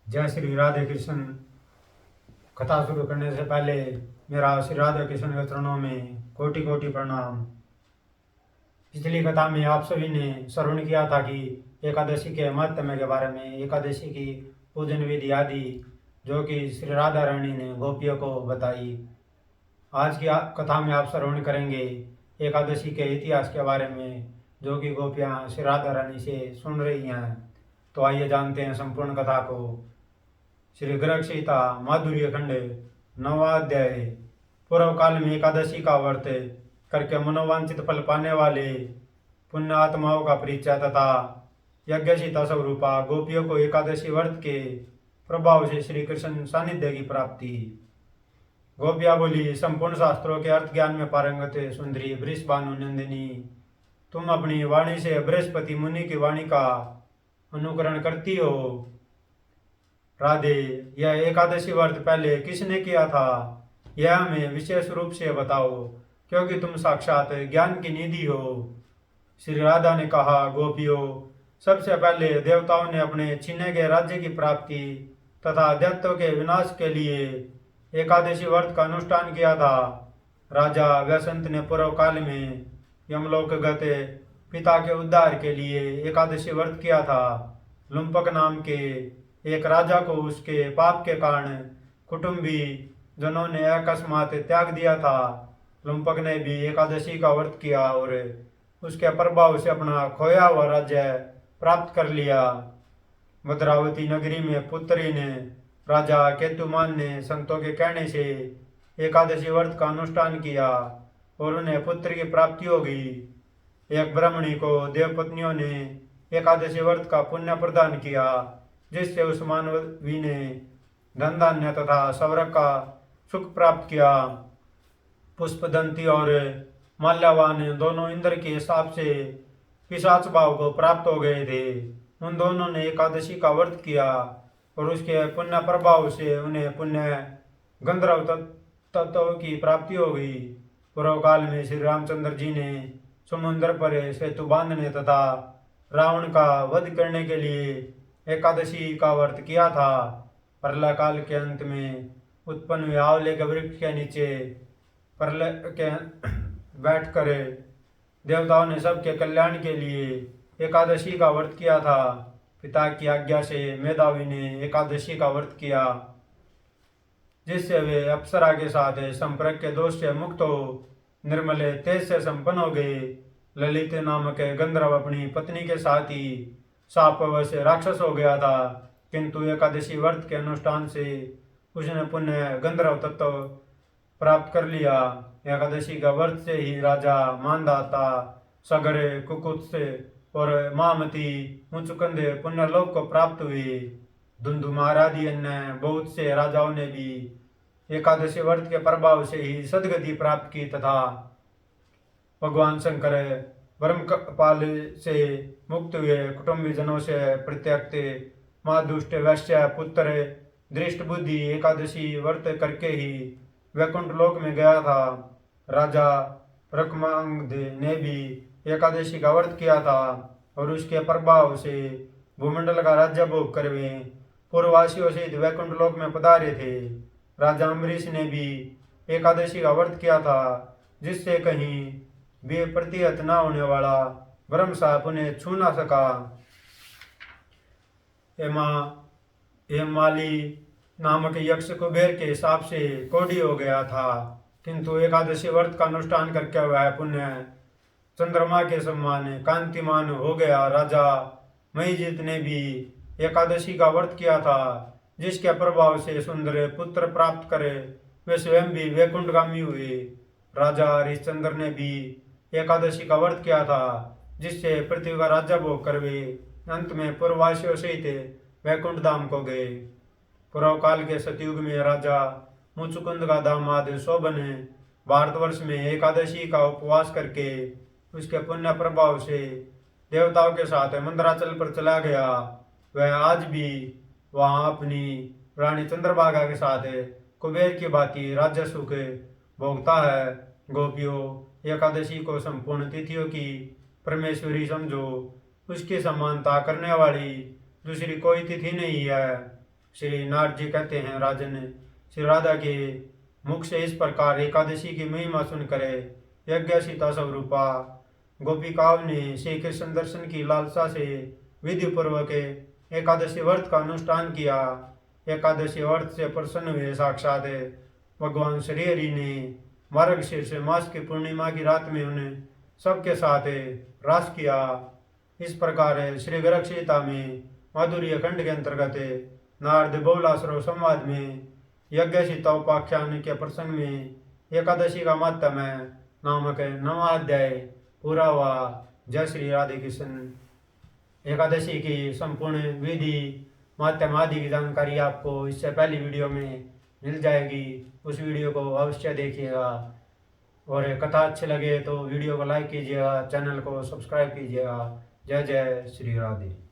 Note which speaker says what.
Speaker 1: जय श्री राधे कृष्ण। कथा शुरू करने से पहले मेरा श्री राधा कृष्ण के चरणों में कोटि कोटि प्रणाम। पिछली कथा में आप सभी ने श्रवण किया था कि एकादशी के महत्व के बारे में, एकादशी की पूजन विधि आदि जो कि श्री राधा रानी ने गोपियों को बताई। आज की कथा में आप श्रवण करेंगे एकादशी के इतिहास के बारे में, जो कि गोपियाँ श्री राधा रानी से सुन रही हैं। तो आइए जानते हैं संपूर्ण कथा को। श्री गर्ग सीता माधुर्य खंड नवाध्याय। पूर्व काल में एकादशी का व्रत करके मनोवांछित फल पाने वाले पुण्य आत्माओं का परिचय तथा यज्ञ सीता स्वरूपा गोपियों को एकादशी व्रत के प्रभाव से श्री कृष्ण सानिध्य की प्राप्ति। गोपिया बोली, संपूर्ण शास्त्रों के अर्थ ज्ञान में पारंगत सुंदरी वृषभानु नंदिनी, तुम अपनी वाणी से बृहस्पति मुनि की वाणी का अनुकरण करती हो। राधे, यह एकादशी व्रत पहले किसने किया था, यह हमें विशेष रूप से बताओ, क्योंकि तुम साक्षात ज्ञान की निधि हो। श्री राधा ने कहा, गोपियों, सबसे पहले देवताओं ने अपने छीने गए राज्य की प्राप्ति तथा दैत्यों के विनाश के लिए एकादशी व्रत का अनुष्ठान किया था। राजा वसंत ने पूर्व काल में यमलोक गते पिता के उद्धार के लिए एकादशी व्रत किया था। लुम्पक नाम के एक राजा को उसके पाप के कारण कुटुंबी जनों ने अकस्मात त्याग दिया था। लुम्पक ने भी एकादशी का व्रत किया और उसके प्रभाव से अपना खोया हुआ राज्य प्राप्त कर लिया। भद्रावती नगरी में पुत्री ने राजा केतुमान ने संतों के कहने से एकादशी व्रत का अनुष्ठान किया और उन्हें पुत्र की प्राप्ति हो गई। एक ब्राह्मणी को देवपत्नियों ने एकादशी व्रत का पुण्य प्रदान किया, जिससे उस मानवी ने धन धान्य तथा स्वर्ग का सुख प्राप्त किया। पुष्पदंती और माल्यावान दोनों इंद्र के हिसाब से पिशाच भाव को प्राप्त हो गए थे। उन दोनों ने एकादशी का व्रत किया और उसके पुण्य प्रभाव से उन्हें पुण्य गंधर्व तत्व की प्राप्ति हो गई। पूर्व काल में श्री रामचंद्र जी ने समुद्र पर सेतु बांधने तथा रावण का वध करने के लिए एकादशी का व्रत किया था। प्रलय काल के अंत में उत्पन्न हुए आंवले के वृक्ष के नीचे प्रलय के बैठकर देवताओं ने सबके कल्याण के लिए एकादशी का व्रत किया था। पिता की आज्ञा से मेधावी ने एकादशी का व्रत किया, जिससे वे अप्सरा के साथ संपर्क के दोष से मुक्त हो निर्मल तेज से संपन्न हो गए। ललित नामक गंधर्व अपनी पत्नी के साथ ही शापवश राक्षस हो गया था, किंतु एकादशी व्रत के अनुष्ठान से उसने पुण्य गंधर्व तत्व प्राप्त कर लिया। एकादशी का व्रत से ही राजा मानदाता सगर कुकुत्स और महामती मुचुकंद पुण्यलोक को प्राप्त हुए। धुंधुमार आदि अन्य बहुत से राजाओं ने भी एकादशी व्रत के प्रभाव से ही सदगति प्राप्त की तथा भगवान शंकर ब्रह्मपाल से मुक्त हुए। कुटुंबी जनों से प्रत्यक्त महादुष्ट वैश्य पुत्र दृष्ट बुद्धि एकादशी व्रत करके ही वैकुंठ लोक में गया था। राजा रकमांगद ने भी एकादशी का व्रत किया था और उसके प्रभाव से भूमंडल का राज्य भोग कर वे पूर्ववासियों सहित वैकुंठ लोक में पधारे थे। राजा अम्बरीश ने भी एकादशी का व्रत किया था, जिससे कहीं भी प्रतिहत न होने वाला ब्रह्म साप उन्हें छू ना सका। हेमाली नामक यक्ष कुबेर के हिसाब से कोढ़ी हो गया था, किंतु एकादशी व्रत का अनुष्ठान करके वह पुण्य चंद्रमा के समान कांतिमान हो गया। राजा महीजीत ने भी एकादशी का व्रत किया था, जिसके प्रभाव से सुंदर पुत्र प्राप्त करे वे स्वयं भी वैकुंठगामी हुए। राजा हरिश्चंद्र ने भी एकादशी का व्रत किया था, जिससे पृथ्वी का राज्य भोग कर वे अंत में पूर्ववासियों सहित वैकुंठ धाम को गए। पूर्व काल के सतयुग में राजा मुचुकुंद का दामाद शोभन भारतवर्ष में एकादशी का उपवास करके उसके पुण्य प्रभाव से देवताओं के साथ मंदराचल पर चला गया। वह आज भी वहां अपनी रानी चंद्रभागा के साथ कुबेर की भांति राज्य सुख भोगता है। गोपियों, एकादशी को संपूर्ण तिथियों की परमेश्वरी समझो, उसकी समानता करने वाली दूसरी कोई तिथि नहीं है। श्री नारद जी कहते हैं, राजन श्री राधा के मुख से इस प्रकार एकादशी की महिमा सुनकर यज्ञ सीता स्वरूपा गोपिकाओं ने श्री कृष्ण दर्शन की लालसा से विधि पूर्वक एकादशी व्रत का अनुष्ठान किया। एकादशी व्रत से प्रसन्न हुए साक्षात भगवान श्री हरि ने मार्गशीर्ष मास की पूर्णिमा की रात में उन्हें सबके साथ रास किया। इस प्रकार श्री गर्ग सीता में माधुर्य खंड के अंतर्गत नारद बहुलाश्रव संवाद में यज्ञ सीता उपाख्यान के प्रसंग में एकादशी का महात्म्य नामक 9वां अध्याय पूरा हुआ। जय श्री राधे कृष्ण। एकादशी की संपूर्ण विधि महात्म्य आदि की जानकारी आपको इससे पहली वीडियो में मिल जाएगी, उस वीडियो को अवश्य देखिएगा। और कथा अच्छी लगे तो वीडियो को लाइक कीजिएगा, चैनल को सब्सक्राइब कीजिएगा। जय जय श्री राधे।